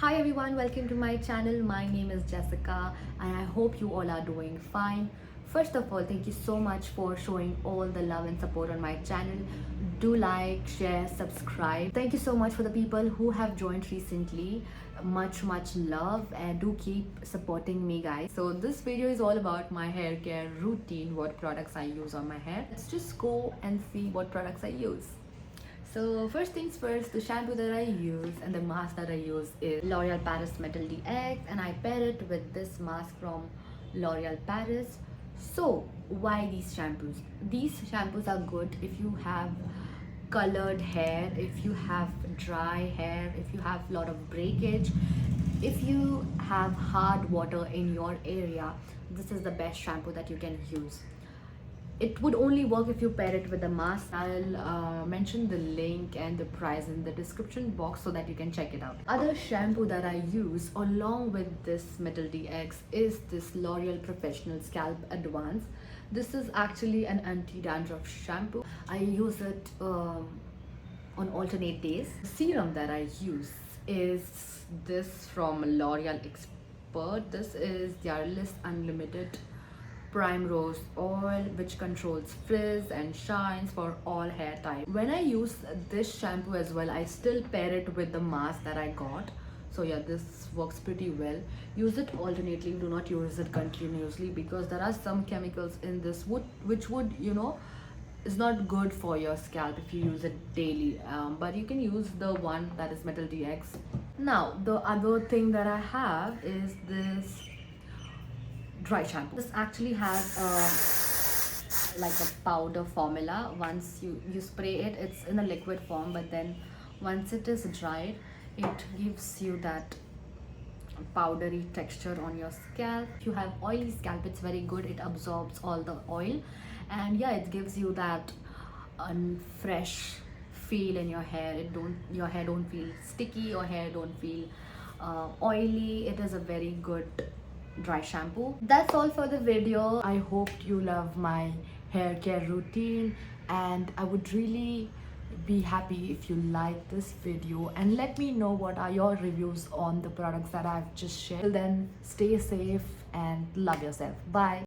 Hi everyone, welcome to my channel. My name is Jessica and I hope you all are doing fine. First of all, thank you so much for showing all the love and support on my channel. Do like, share, subscribe. Thank you so much for the people who have joined recently. Much love and do keep supporting me, guys. So this video is all about my hair care routine, what products I use on my hair. Let's just go and see what products I use. So first things first, the shampoo that I use and the mask that I use is L'Oreal Paris Metal DX, and I pair it with this mask from L'Oreal Paris. So why these shampoos? These shampoos are good if you have colored hair, if you have dry hair, if you have a lot of breakage, if you have hard water in your area. This is the best shampoo that you can use. It would only work if you pair it with a mask. I'll mention the link and the price in the description box so that you can check it out. Other shampoo that I use along with this Metal DX is this L'Oreal Professional Scalp Advance. This is actually an anti-dandruff shampoo. I use it on alternate days. The serum that I use is this from L'Oreal Expert. This is their List Unlimited Prime Rose Oil, which controls frizz and shines for all hair types. When I use this shampoo as well, I still pair it with the mask that I got. So yeah, this works pretty well. Use it alternately, do not use it continuously, because there are some chemicals in this which would, is not good for your scalp if you use it daily. But you can use the one that is Metal DX. Now the other thing that I have is this dry shampoo. This actually has like a powder formula. Once you spray it, it's in a liquid form, but then once it is dried, it gives you that powdery texture on your scalp. If you have oily scalp, it's very good. It absorbs all the oil, and yeah, it gives you that fresh feel in your hair. Your hair don't feel sticky, your hair don't feel oily. It is a very good dry shampoo. That's all for the video. I hope you love my hair care routine, and I would really be happy if you like this video and let me know what are your reviews on the products that I've just shared. Till then, stay safe and love yourself. Bye.